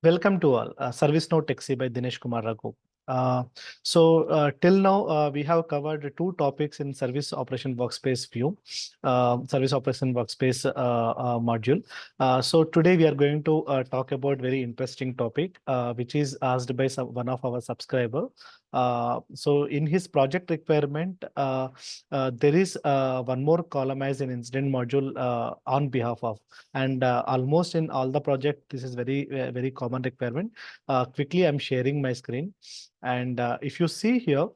Welcome to all. ServiceNow Taxi by Dinesh Kumar Raghu. Till now, we have covered two topics in Service Operation Workspace view, Service Operation Workspace module. So today we are going to talk about very interesting topic, which is asked by one of our subscriber. So in his project requirement, there is one more column as an incident module on behalf of, and almost in all the project, this is very common requirement. Quickly, I'm sharing my screen, and if you see here,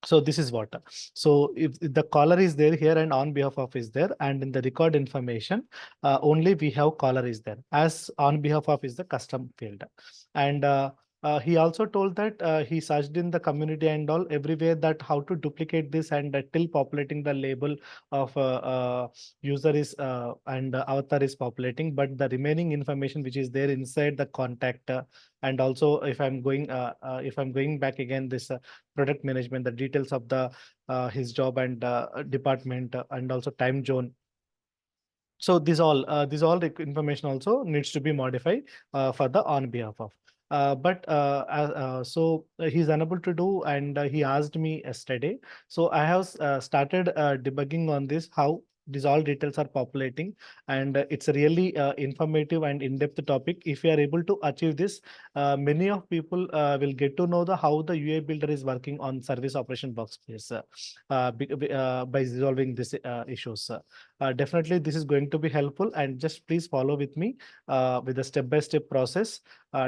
so this is what. So if the caller is there here and on behalf of is there, and in the record information, only we have caller is there, as on behalf of is the custom field. And he also told that he searched in the community and all everywhere that how to duplicate this, and till populating the label of user is and avatar is populating, but the remaining information which is there inside the contact, and also if I'm going back again, this product management, the details of the his job and department, and also time zone. So these all information also needs to be modified for the on behalf of. He's unable to do, and he asked me yesterday. So I have started debugging on this, how these all details are populating, and it's a really informative and in-depth topic. If you are able to achieve this, many of people will get to know the how the UI builder is working on service operation workspace by resolving these issues. Definitely, this is going to be helpful, and just please follow with me with the step-by-step process.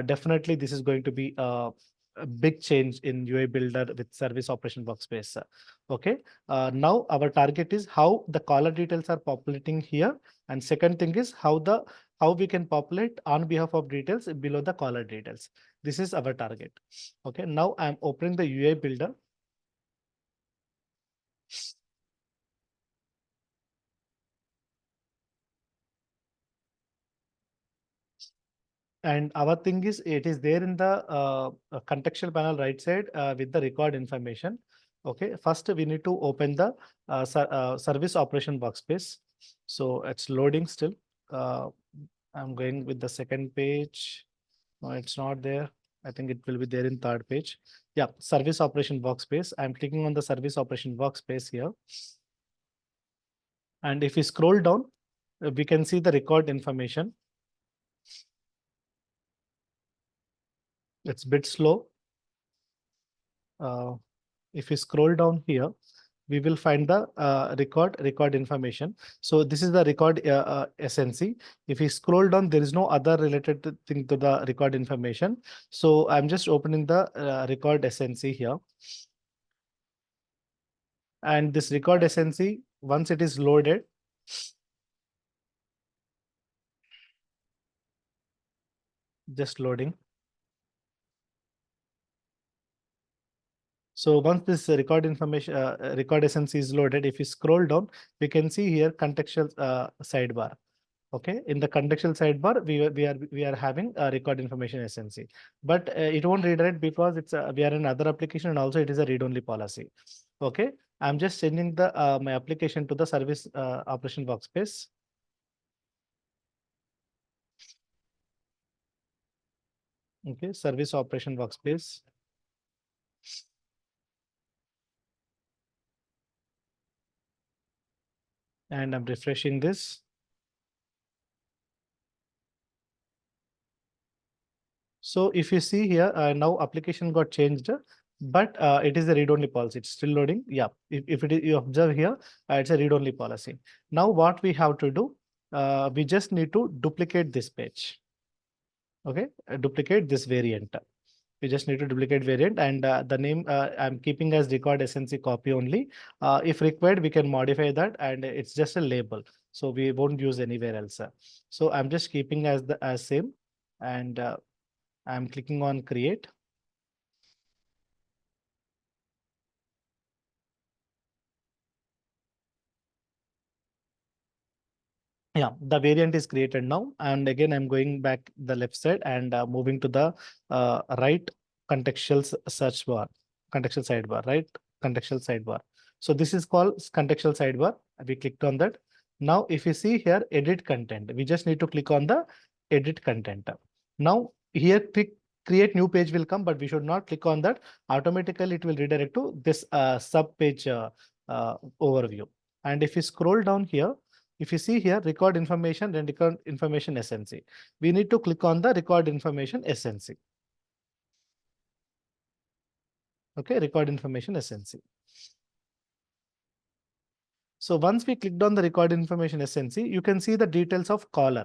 Definitely, this is going to be a big change in UI Builder with Service Operation Workspace. Okay. Now our target is how the caller details are populating here, and second thing is how we can populate on behalf of details below the caller details. This is our target. Okay. Now I'm opening the UI Builder. And our thing is, it is there in the contextual panel right side with the record information. Okay, first we need to open the service operation workspace. So it's loading still. I'm going with the second page. No, it's not there. I think it will be there in third page. Yeah, service operation workspace. I'm clicking on the service operation workspace here. And if we scroll down, we can see the record information. It's a bit slow. If we scroll down here, we will find the record information. So this is the record SNC. If we scroll down, there is no other related thing to the record information. So I'm just opening the record SNC here. And this record SNC, once it is loaded, just loading. So once this record information, record SNC is loaded, if you scroll down, we can see here contextual sidebar. Okay, in the contextual sidebar, we are having a record information SNC, but it won't redirect because it's we are in other application, and also it is a read-only policy. Okay, I'm just sending the my application to the service operation workspace. Okay, service operation workspace. And I'm refreshing this. So if you see here, now application got changed, but it is a read-only policy. It's still loading. Yeah, if it is, you observe here, it's a read-only policy. Now what we have to do, we just need to duplicate this page. Okay, duplicate this variant. We just need to duplicate variant, and the name I'm keeping as record SNC copy only. If required, we can modify that, and it's just a label, so we won't use anywhere else. So I'm just keeping as same, and I'm clicking on create. Yeah, the variant is created now. And again, I'm going back the left side and moving to the right contextual search bar, contextual sidebar, right? Contextual sidebar. So this is called contextual sidebar. We clicked on that. Now, if you see here, edit content, we just need to click on the edit content. Now here click create new page will come, but we should not click on that. Automatically it will redirect to this sub page overview. And if you scroll down here, if you see here record information, then record information SNC, we need to click on the record information SNC. Okay, record information SNC. So once we clicked on the record information SNC, you can see the details of caller.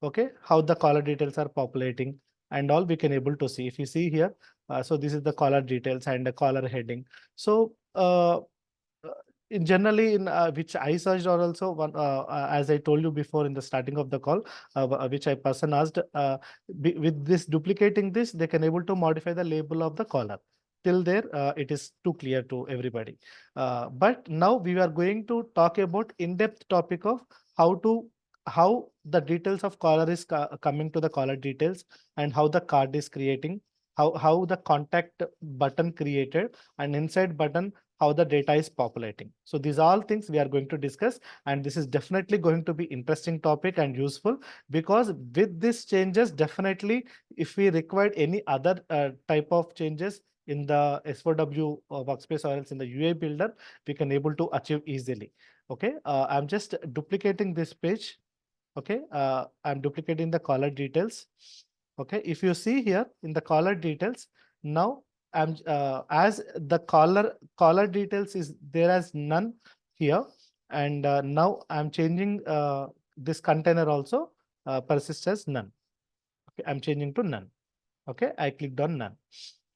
Okay, how the caller details are populating and all we can able to see. If you see here, so this is the caller details and the caller heading. So in generally in which I searched or also one as I told you before in the starting of the call, which I person asked, with this duplicating this, they can able to modify the label of the caller. Till there, it is too clear to everybody. But now we are going to talk about in-depth topic of how the details of caller is coming to the caller details and how the card is creating, how the contact button created, and inside button how the data is populating. So these are all things we are going to discuss, and this is definitely going to be interesting topic and useful, because with these changes, definitely if we required any other type of changes in the SOW workspace or else in the UI builder, we can able to achieve easily. Okay, I'm just duplicating this page. Okay, I'm duplicating the caller details. Okay, if you see here in the caller details, now I'm as the caller details is there as none here, and now I'm changing this container also persists as none. Okay, I'm changing to none. Okay, I clicked on none.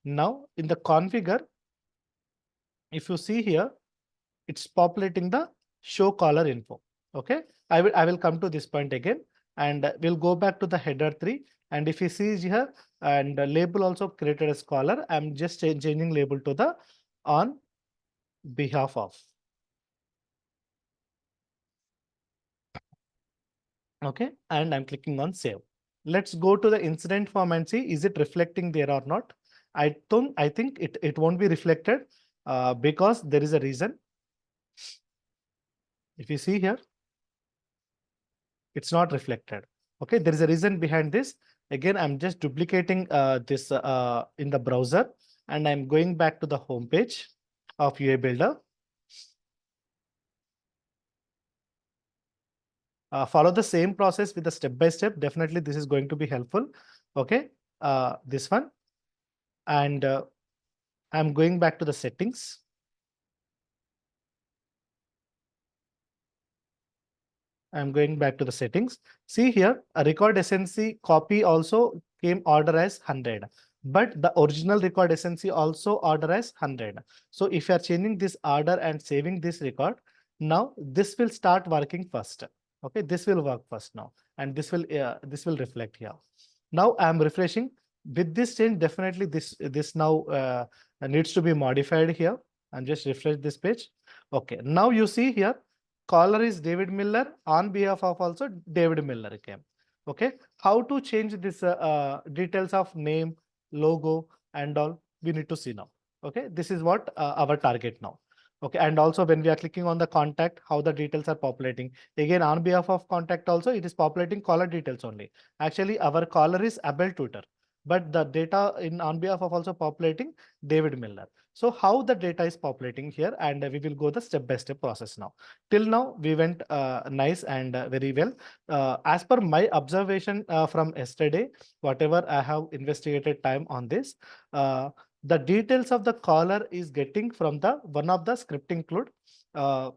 Now in the configure, if you see here, it's populating the show caller info. Okay, I will come to this point again, and we'll go back to the header 3. And if you see here, and label also created as caller, I'm just changing label to the on behalf of. Okay, and I'm clicking on save. Let's go to the incident form and see is it reflecting there or not. I think it won't be reflected because there is a reason. If you see here, it's not reflected. Okay, there is a reason behind this. Again, I'm just duplicating this in the browser, and I'm going back to the home page of UI Builder. Follow the same process with the step by step. Definitely, this is going to be helpful. Okay, this one, and I'm going back to the settings. I'm going back to the settings. See here, a record SNC copy also came order as 100, but the original record SNC also order as 100. So if you are changing this order and saving this record, now this will start working first. Okay, this will work first now, and this will reflect here. Now I'm refreshing. With this change, definitely this now needs to be modified here. And just refresh this page. Okay, now you see here caller is David Miller, on behalf of also David Miller came. Okay, how to change this details of name, logo, and all we need to see now. Okay, this is what our target now. Okay, and also when we are clicking on the contact, how the details are populating. Again, on behalf of contact also, it is populating caller details only. Actually, our caller is Abel Tutor, but the data in on behalf of also populating David Miller. So how the data is populating here, and we will go the step-by-step process now. Till now, we went nice and very well. As per my observation from yesterday, whatever I have investigated time on this, the details of the caller is getting from the one of the script include. One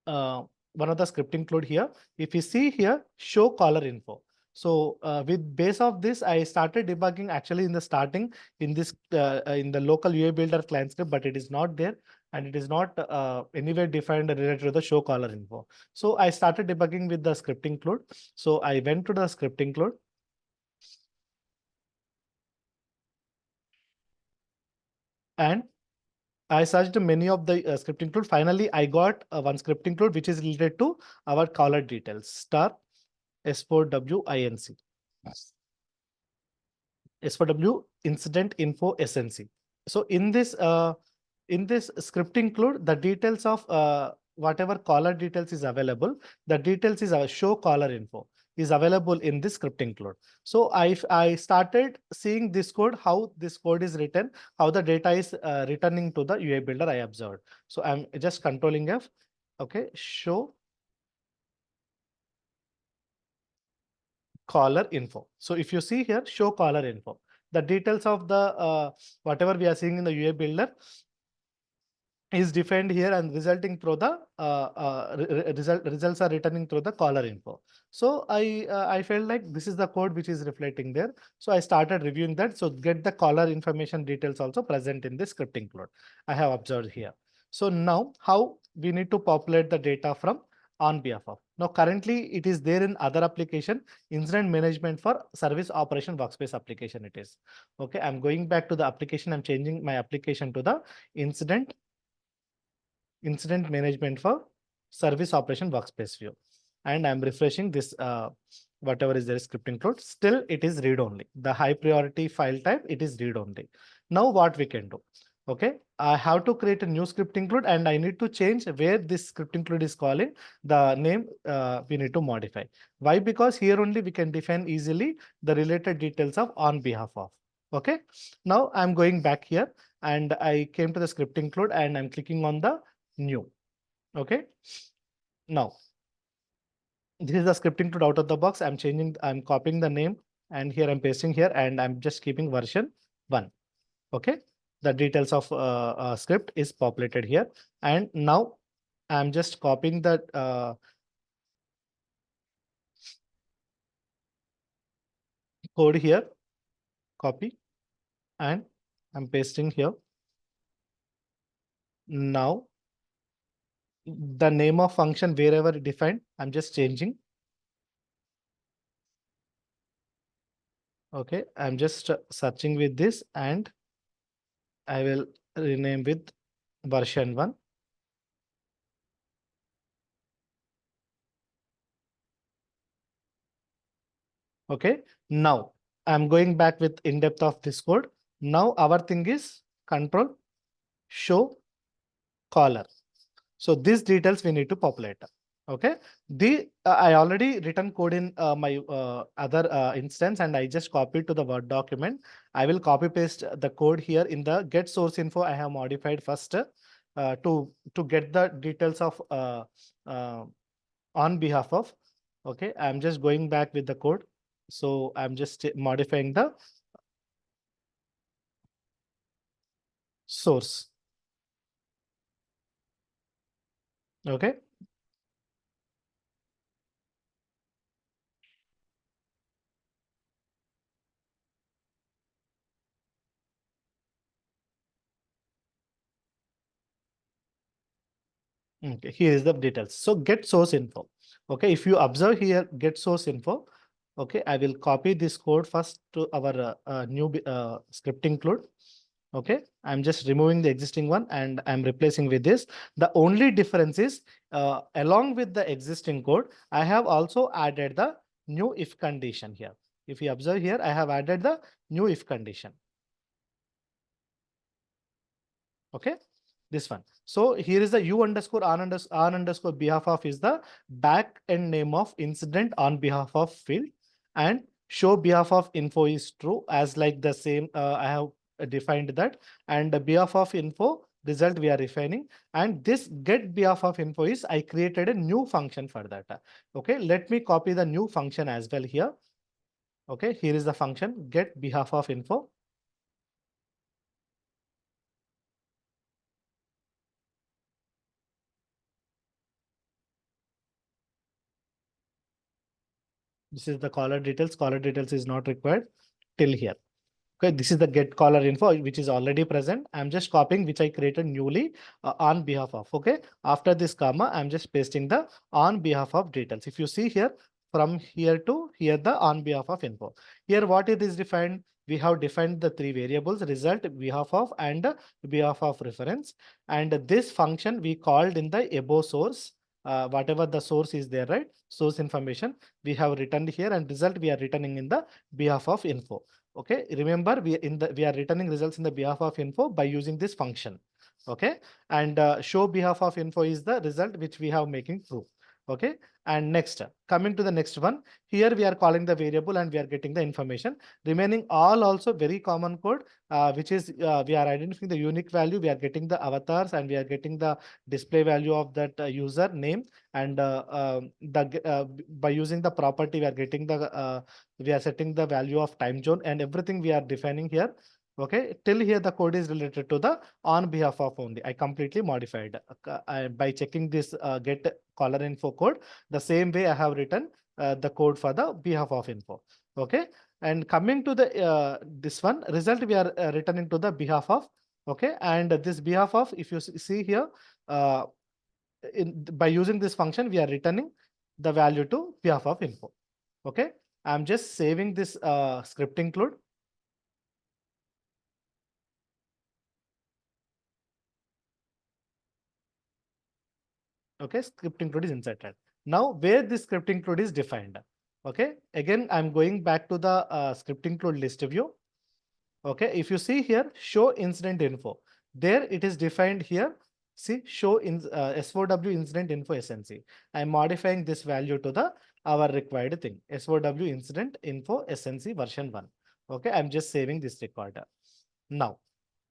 of the script include here. If you see here, show caller info. So with base of this, I started debugging actually in the starting in this in the local UI builder client script, but it is not there and it is not anywhere defined related to the show caller info. So I started debugging with the script include. So I went to the script include. And I searched many of the script include. Finally, I got one script include which is related to our caller details star S4WINC. S4W incident info SNC. So in this script include the details of whatever caller details is available. The details is our show caller info. is available in this script include. So I started seeing this code, how this code is written, how the data is returning to the UI builder I observed. So I'm just controlling F. Okay, show caller info. So if you see here, show caller info, the details of the whatever we are seeing in the UI builder is defined here and resulting through the results are returning through the caller info. So I felt like this is the code which is reflecting there. So I started reviewing that. So get the caller information details also present in the script include. I have observed here. So now how we need to populate the data from on behalf of. Now currently it is there in other application, incident management for service operation workspace application it is. Okay, I'm going back to the application. I'm changing my application to the incident management for service operation workspace view. And I'm refreshing this, whatever is there script include, still it is read only. The high priority file type, it is read only. Now what we can do? Okay, I have to create a new script include and I need to change where this script include is calling the name. We need to modify. Why? Because here only we can define easily the related details of on behalf of. Okay, now I'm going back here and I came to the script include and I'm clicking on the new. Okay, now this is the scripting to out of the box. I'm copying the name and here I'm pasting here and I'm just keeping version 1. Okay, the details of script is populated here. And now I'm just copying the code here, copy, and I'm pasting here. Now the name of function wherever defined, I'm just changing. Okay, I'm just searching with this and I will rename with version 1. Okay, now I'm going back with in depth of this code. Now our thing is control show caller. So these details we need to populate. Okay, I already written code in my other instance and I just copied to the Word document. I will copy paste the code here in the get source info. I have modified first to get the details of on behalf of. Okay, I'm just going back with the code. So I'm just modifying the source. Okay. Okay, here is the details. So get source info. Okay, if you observe here, get source info. Okay, I will copy this code first to our new script include. Okay, I'm just removing the existing one and I'm replacing with this. The only difference is along with the existing code, I have also added the new if condition here. If you observe here, I have added the new if condition. Okay, this one. So here is the u underscore on underscore behalf of is the back end name of incident on behalf of field, and show behalf of info is true as like the same. I have defined that, and the behalf of info result we are refining, and this get behalf of info is I created a new function for that. Okay, let me copy the new function as well here. Okay, here is the function get behalf of info. This is the caller details. Caller details is not required till here. Okay, this is the get caller info, which is already present. I'm just copying, which I created newly on behalf of. Okay, after this comma, I'm just pasting the on behalf of details. If you see here, from here to here, the on behalf of info. Here, what it is defined, we have defined the 3 variables: result, behalf of, and behalf of reference. And this function we called in the above source. Whatever the source is there, right? Source information we have returned here, and result we are returning in the behalf of info. Okay, remember we are returning results in the behalf of info by using this function. Okay, and show behalf of info is the result which we have making true. Okay. And next, coming to the next one, here we are calling the variable and we are getting the information. Remaining all also very common code, which is we are identifying the unique value. We are getting the avatars and we are getting the display value of that user name. And by using the property, we are getting the we are setting the value of time zone and everything we are defining here. Okay, till here the code is related to the on behalf of only. I completely modified by checking this get caller info code. The same way I have written the code for the behalf of info. Okay, and coming to the this one result, we are returning to the behalf of. Okay, and this behalf of, if you see here, uh, by using this function, we are returning the value to behalf of info. Okay, I'm just saving this script include. Okay, script include is inserted. Now where this script include is defined. Okay, again I'm going back to the script include list view. Okay, if you see here, show incident info, there it is defined here. See, show in SOW incident info SNC. I'm modifying this value to the our required thing, SOW incident info SNC version 1. Okay, I'm just saving this recorder. Now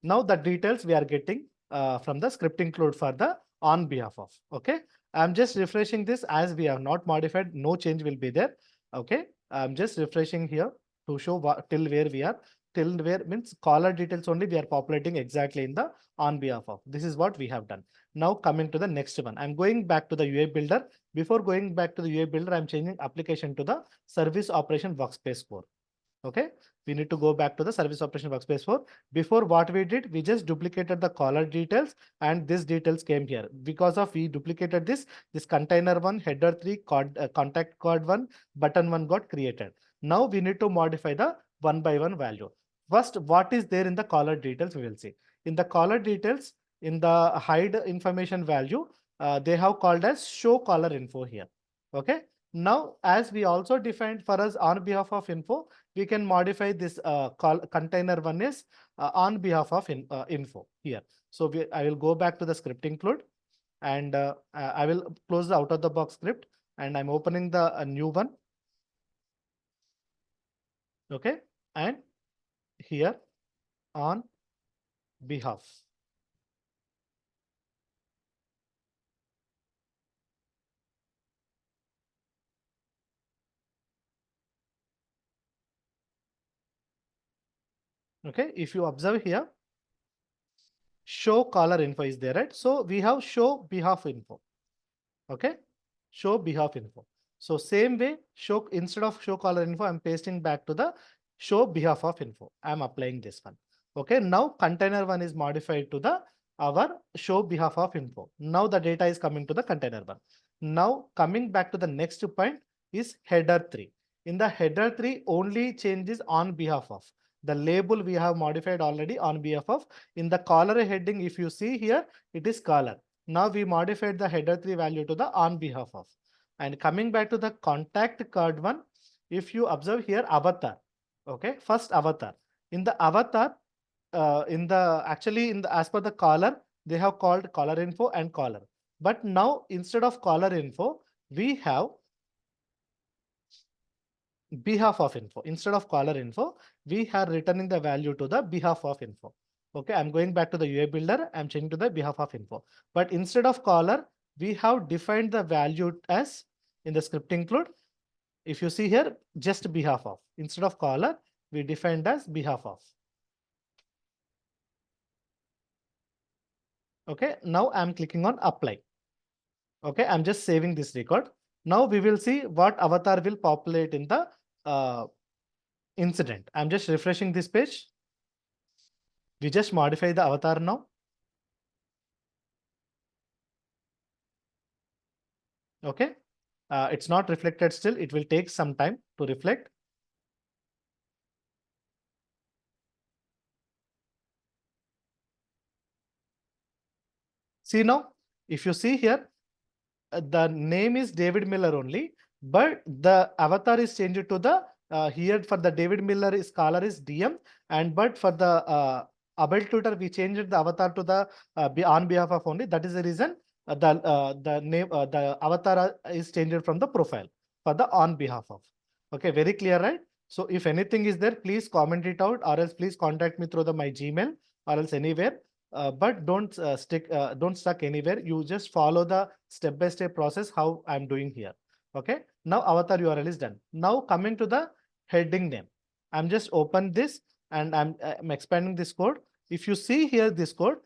the details we are getting from the script include for the on behalf of. Okay, I'm just refreshing this as we have not modified, no change will be there. Okay, I'm just refreshing here to show what, till where we are. Till where means caller details only we are populating exactly in the on behalf of. This is what we have done. Now coming to the next one, I'm going back to the UI builder. Before going back to the UI builder, I'm changing application to the service operation workspace core. Okay, we need to go back to the service operation workspace 4. Before, what we did, we just duplicated the caller details and this details came here. Because of we duplicated this container one, header 3, contact card 1, button 1 got created. Now we need to modify the one by one value. First, what is there in the caller details, we will see. In the caller details, in the hide information value, they have called as show caller info here. Okay, now as we also defined for us on behalf of info, we can modify this container one is on behalf of info here. So I will go back to the script include and I will close the out of the box script and I'm opening the new one. Okay, and here on behalf. Okay, if you observe here, show caller info is there, right? So we have show behalf info. Okay, show behalf info. So same way, show instead of show caller info, I'm pasting back to the show behalf of info. I'm applying this one. Okay, now container one is modified to the our show behalf of info. Now the data is coming to the container one. Now coming back to the next point is header 3. In the header 3, only changes on behalf of. The label we have modified already on behalf of. In the caller heading, if you see here, it is caller. Now we modified the header 3 value to the on behalf of. And coming back to the contact card one, if you observe here avatar. Okay, first avatar. In the avatar, in the actually in the as per the caller, they have called caller info and caller. But now instead of caller info, we have behalf of info. Instead of caller info, we are returning the value to the behalf of info. Okay, I'm going back to the UI builder. I'm changing to the behalf of info. But instead of caller, we have defined the value as in the script include. If you see here, just behalf of. Instead of caller, we defined as behalf of. Okay, now I'm clicking on apply. Okay, I'm just saving this record. Now we will see what avatar will populate in the incident. I'm just refreshing this page. We just modify the avatar now. Okay, it's not reflected still. It will take some time to reflect. See now, if you see here, the name is David Miller only, but the avatar is changed to the here for the David Miller is caller is DM, and but for the Abel tutor we changed the avatar to the on behalf of only. That is the reason the name, the avatar is changed from the profile for the on behalf of. Okay, very clear, right? So if anything is there, please comment it out, or else please contact me through my Gmail, or else anywhere. But don't stuck anywhere. You just follow the step-by-step process how I'm doing here. Okay. Now avatar URL is done. Now coming to the heading name, I'm just open this and I'm expanding this code. If you see here this code,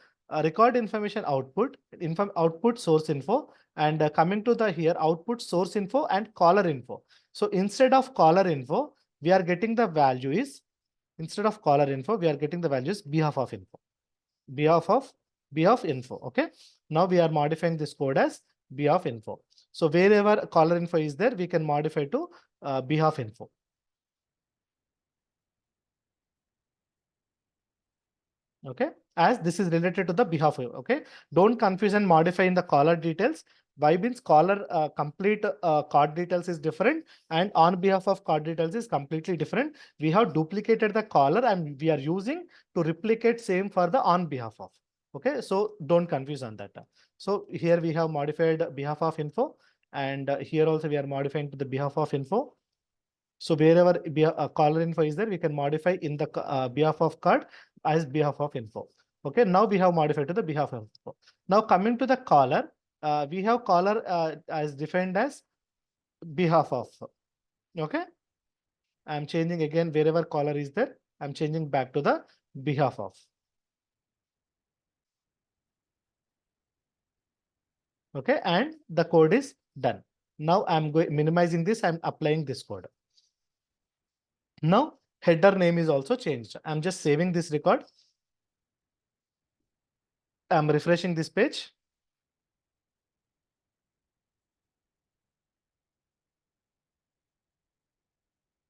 record information output, output source info, and coming to the here output source info and caller info. So instead of caller info, we are getting the value is, instead of caller info, we are getting the values behalf of info, behalf of behalf info. Okay. Now we are modifying this code as behalf info. So wherever caller info is there, we can modify to behalf info. Okay, as this is related to the behalf. Okay, don't confuse and modify in the caller details. Why means caller complete card details is different, and on behalf of card details is completely different. We have duplicated the caller and we are using to replicate same for the on behalf of. Okay, so don't confuse on that. So here we have modified behalf of info, and here also we are modifying to the behalf of info. So wherever caller info is there, we can modify in the behalf of card as behalf of info. Okay, now we have modified to the behalf of info. Now coming to the caller, we have caller as defined as behalf of. Okay, I'm changing again wherever caller is there, I'm changing back to the behalf of. Okay, and the code is done. Now I'm going minimizing this, I'm applying this code. Now header name is also changed. I'm just saving this record. I'm refreshing this page.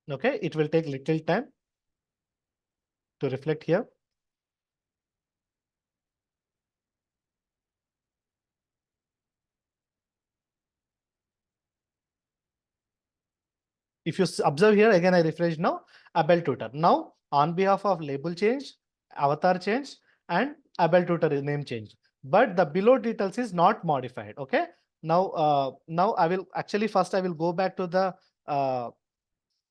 Okay, it will take little time to reflect here. If you observe here, again, I refresh now, Abel tutor. Now, on behalf of label change, avatar change, and Abel tutor name change. But the below details is not modified. Okay. Now I will actually first I will go back to the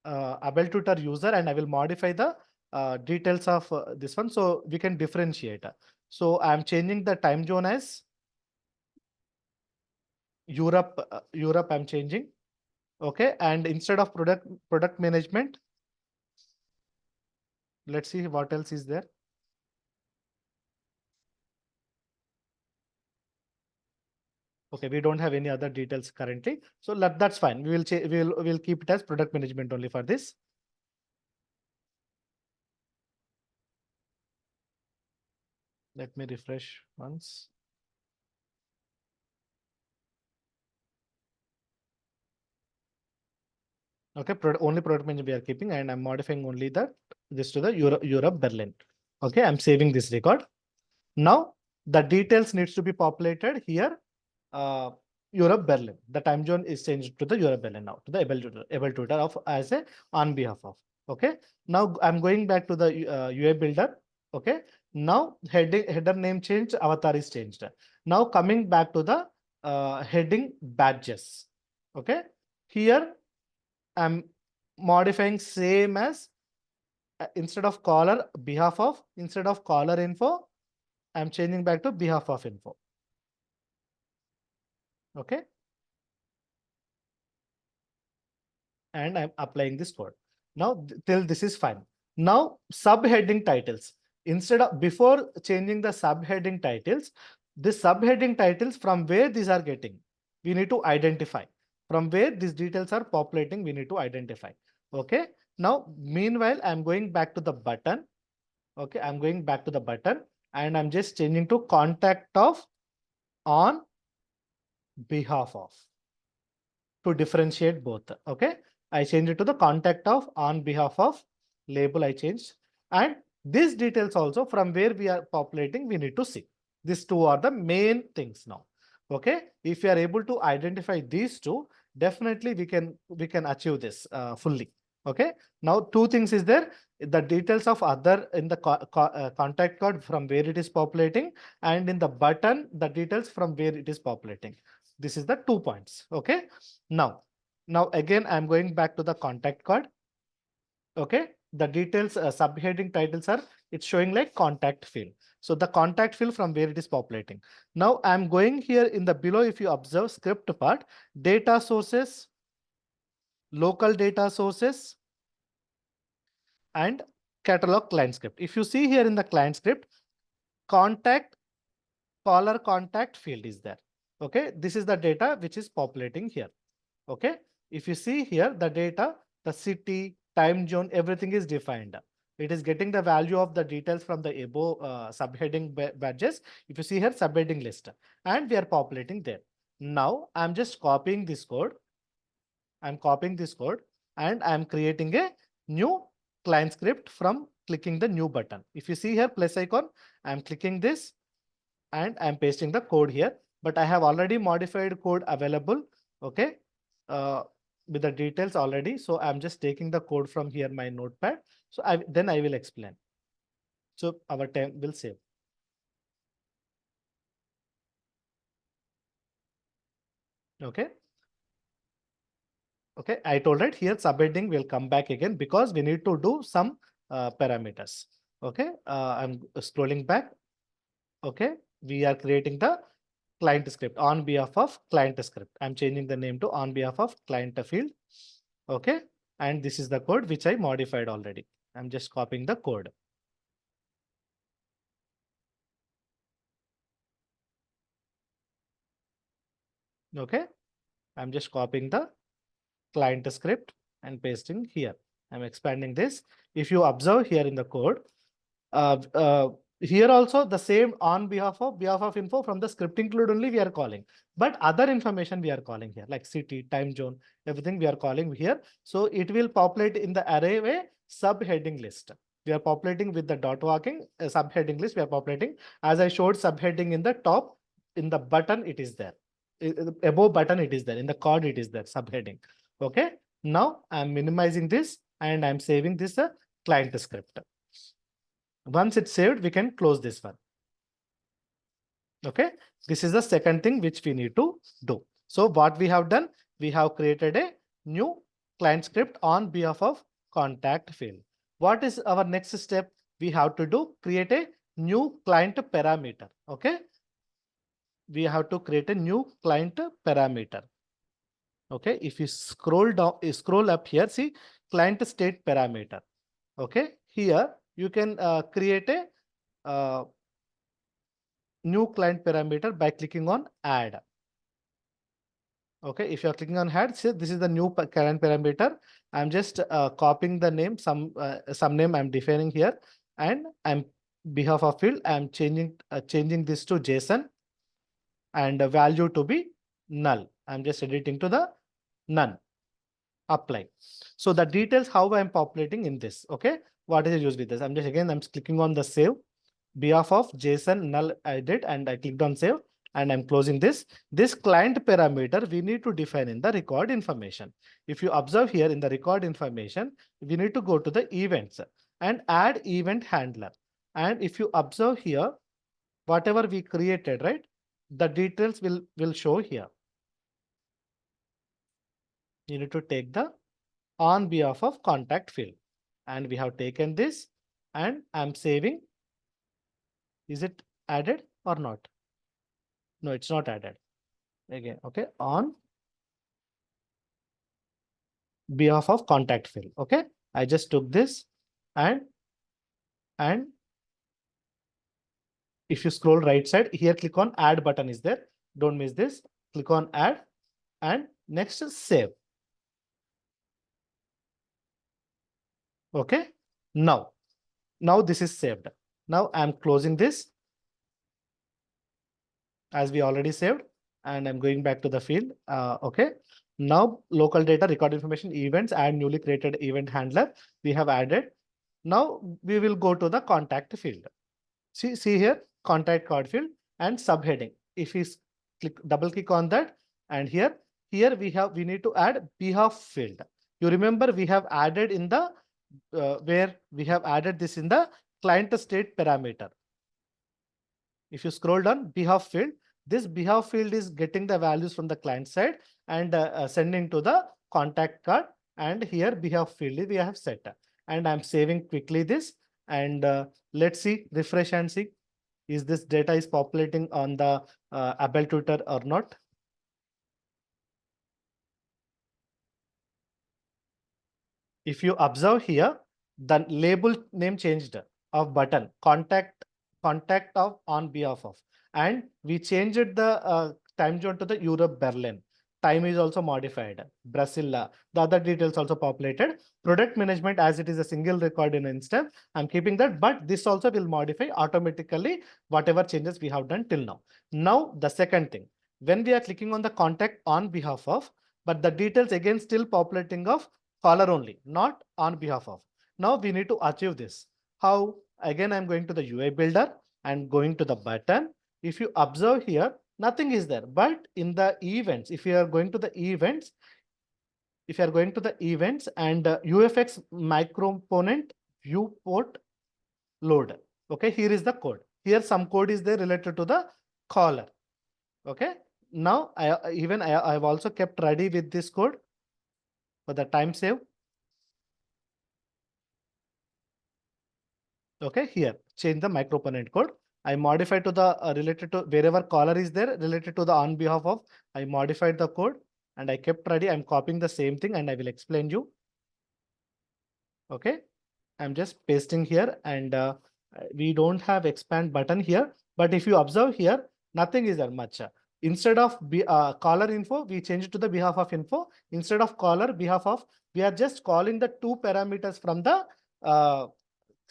Abel tutor user and I will modify the details of this one so we can differentiate. So I'm changing the time zone as Europe. Europe I'm changing. Okay, and instead of product management, let's see what else is there. Okay, we don't have any other details currently, so that's fine. We will we'll keep it as product management only for this. Let me refresh once. Okay, only product management we are keeping, and I'm modifying only this to the Europe Berlin. Okay, I'm saving this record. Now the details needs to be populated here. Europe Berlin. The time zone is changed to the Europe Berlin now, to the able tutor of as a on behalf of. Okay. Now I'm going back to the UI builder. Okay. Now header name changed, avatar is changed. Now coming back to the heading badges. Okay. Here I'm modifying same as instead of caller behalf of, instead of caller info, I'm changing back to behalf of info. Okay. And I'm applying this code. Now till this is fine. Now subheading titles. Instead of before changing the subheading titles, this subheading titles from where these are getting, we need to identify. From where these details are populating, we need to identify. Okay. Now, meanwhile, I'm going back to the button. Okay, I'm going back to the button and I'm just changing to contact of on behalf of to differentiate both. Okay, I changed it to the contact of on behalf of label I changed, and these details also from where we are populating we need to see. These two are the main things now. Okay, if you are able to identify these two, definitely we can achieve this fully. Okay. Now two things is there. The details of other in the contact card from where it is populating, and in the button, the details from where it is populating. This is the 2 points. Okay. Now again, I'm going back to the contact card. Okay. The details subheading titles are, it's showing like contact field. So the contact field from where it is populating. Now I'm going here in the below. If you observe script part, data sources, local data sources, and catalog client script. If you see here in the client script, contact, caller contact field is there. Okay. This is the data which is populating here. Okay. If you see here, the data, the city, time zone, everything is defined. It is getting the value of the details from the above subheading badges. If you see here, subheading list, and we are populating there. Now I'm just copying this code. I'm copying this code and I'm creating a new client script from clicking the new button. If you see here plus icon, I'm clicking this and I'm pasting the code here, but I have already modified code available. Okay. Uh, with the details already. So I'm just taking the code from here, my notepad. So then I will explain. So our time will save. Okay. Okay, I told it here subheading will come back again because we need to do some parameters. Okay, I'm scrolling back. Okay, we are creating the client script on behalf of client script. I'm changing the name to on behalf of client field. Okay, and this is the code which I modified already. I'm just copying the code. Okay, I'm just copying the client script and pasting here. I'm expanding this. If you observe here in the code, uh, uh, here also the same on behalf of info from the script include only we are calling, but other information we are calling here like city, time zone, everything we are calling here. So it will populate in the array way subheading list. We are populating with the dot walking subheading list. We are populating as I showed subheading in the top, in the button it is there. Above button it is there, in the card it is there subheading. Okay. Now I'm minimizing this and I'm saving this client script. Once it's saved, we can close this one. Okay. This is the second thing which we need to do. So what we have done, we have created a new client script on behalf of contact field. What is our next step? We have to do create a new client parameter. Okay. We have to create a new client parameter. Okay. If you scroll down, scroll up here, see client state parameter. Okay. Here you can create a new client parameter by clicking on add. Okay, if you're clicking on add, see this is the new client parameter. I'm just copying the name, some name I'm defining here, and I'm behalf of field, I'm changing this to JSON and the value to be null. I'm just editing to the none. Apply. So the details how I'm populating in this. Okay, what is the use with this? I'm clicking on the save. Behalf of JSON null I did and I clicked on save and I'm closing this. This client parameter we need to define in the record information. If you observe here in the record information, we need to go to the events and add event handler. And if you observe here, whatever we created, right, the details will show here. You need to take the on behalf of contact field and we have taken this and I'm saving. Is it added or not? No, it's not added. Again, okay, on behalf of contact field. Okay, I just took this and if you scroll right side here, click on add button is there. Don't miss this. Click on add and next is save. Okay, now this is saved. Now I'm closing this as we already saved and I'm going back to the field. Okay, now local data, record information, events, add newly created event handler. We have added. Now we will go to the contact field. See here, contact card field and subheading. If we double click on that and here we need to add behalf field. You remember we have added in the where we have added this in the client state parameter. If you scroll down, behalf field, this behalf field is getting the values from the client side and sending to the contact card. And here behalf field we have set. And I'm saving quickly this. And let's see, refresh and see, is this data is populating on the Abel Twitter or not? If you observe here, the label name changed of button, contact of on behalf of, and we changed the time zone to the Europe Berlin. Time is also modified. Brazil, the other details also populated. Product management, as it is a single record in instance, I'm keeping that, but this also will modify automatically whatever changes we have done till now. Now, the second thing, when we are clicking on the contact on behalf of, but the details again still populating of caller only, not on behalf of. Now we need to achieve this. How? Again, I'm going to the UI builder and going to the button. If you observe here, nothing is there. But in the events, if you are going to the events, and UFX microcomponent viewport load. Okay, here is the code. Here some code is there related to the caller. Okay. Now I've also kept ready with this code for the time save. Okay, here change the microponent code. I modified to the related to wherever caller is there related to the on behalf of. I modified the code and I kept ready. I'm copying the same thing and I will explain you. Okay, I'm just pasting here and we don't have expand button here. But if you observe here, nothing is there much. Instead of caller info, we change it to the behalf of info. Instead of caller behalf of, we are just calling the two parameters from the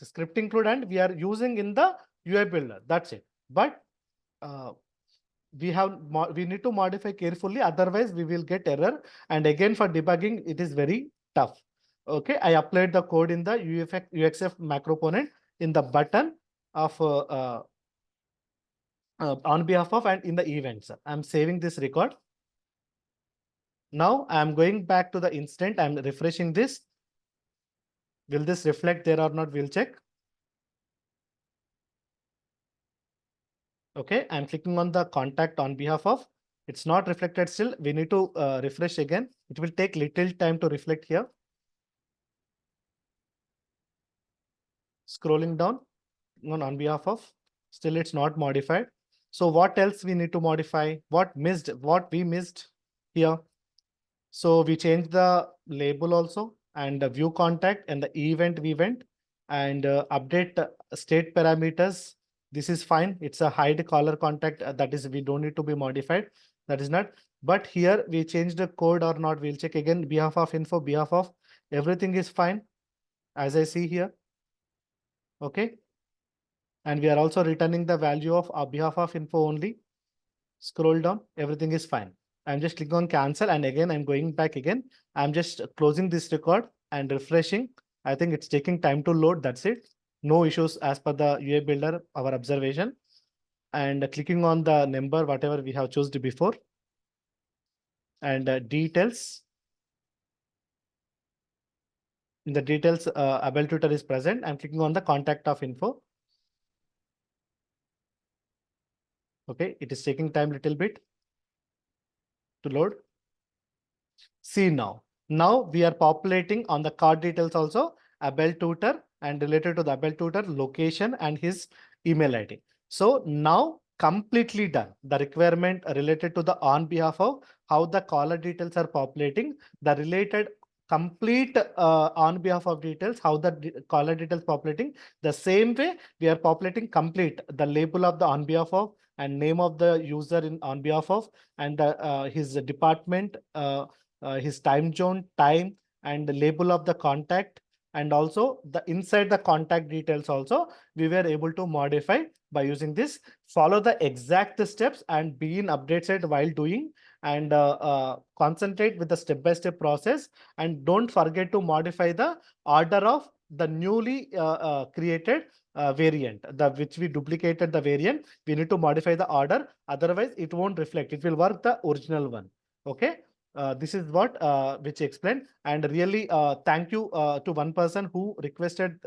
script include and we are using in the UI builder. That's it. But we need to modify carefully, otherwise we will get error. And again, for debugging, it is very tough. Okay, I applied the code in the UXF macroponent in the button of on behalf of and in the events. I'm saving this record. Now I'm going back to the instant. I'm refreshing this. Will this reflect there or not? We'll check. Okay, I'm clicking on the contact on behalf of. It's not reflected still. We need to refresh again. It will take little time to reflect here. Scrolling down on behalf of. Still, it's not modified. So what else we need to modify? What we missed here? So we changed the label also and the view contact and the event and update state parameters. This is fine. It's a hide caller contact. That is, we don't need to be modified. That is not. But here we changed the code or not. We'll check again. Behalf of info, behalf of everything is fine. As I see here. Okay. And we are also returning the value of behalf of info only. Scroll down. Everything is fine. I'm just clicking on cancel and again I'm going back again. I'm just closing this record and refreshing. I think it's taking time to load. That's it. No issues as per the UI builder, our observation. And clicking on the number, whatever we have chosen before. And details. In the details, Abel Tutor is present. I'm clicking on the contact of info. Okay, it is taking time little bit to load. See now. Now we are populating on the card details also, Abel Tutor and related to the Abel Tutor location and his email ID. So now completely done. The requirement related to the on behalf of how the caller details are populating, the related complete on behalf of details, how the caller details populating. The same way we are populating complete the label of the on behalf of and name of the user in on behalf of and the, his department, his time zone, time, and the label of the contact, and also the inside the contact details also we were able to modify by using this. Follow the exact steps and be in updated while doing and concentrate with the step-by-step process and don't forget to modify the order of the newly created variant, which we duplicated the variant. We need to modify the order, otherwise it won't reflect. It will work the original one. Okay. This is what which explained, and really thank you to one person who requested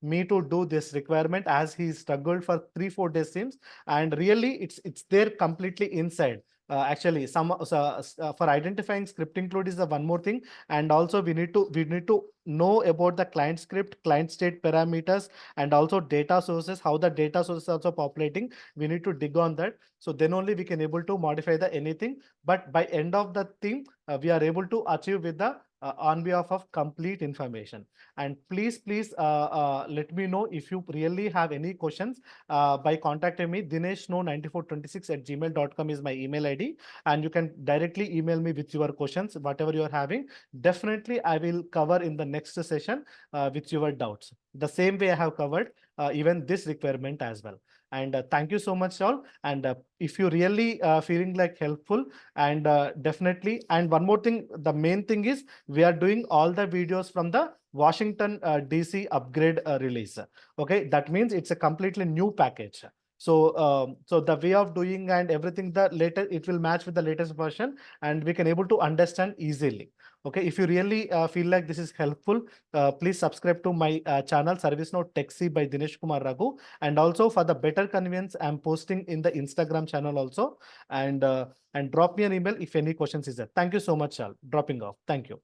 me to do this requirement, as he struggled for 3-4 days seems, and really it's there completely inside. Actually, for identifying script include is the one more thing, and also we need to know about the client script, client state parameters, and also data sources, how the data sources also populating. We need to dig on that. So then only we can able to modify the anything. But by end of the thing, we are able to achieve with the on behalf of complete information. And please let me know if you really have any questions by contacting me. dineshno9426@gmail.com is my email ID, and you can directly email me with your questions, whatever you are having. Definitely I will cover in the next session with your doubts, the same way I have covered even this requirement as well. And thank you so much all. And if you really feeling like helpful, and definitely, and one more thing, the main thing is we are doing all the videos from the Washington DC upgrade release. Okay, that means it's a completely new package. So the way of doing and everything, the later it will match with the latest version, and we can able to understand easily. Okay, if you really feel like this is helpful, please subscribe to my channel ServiceNow Techsy by Dinesh Kumar Raghu. And also for the better convenience, I'm posting in the Instagram channel also. And drop me an email if any questions is there. Thank you so much, all. Dropping off. Thank you.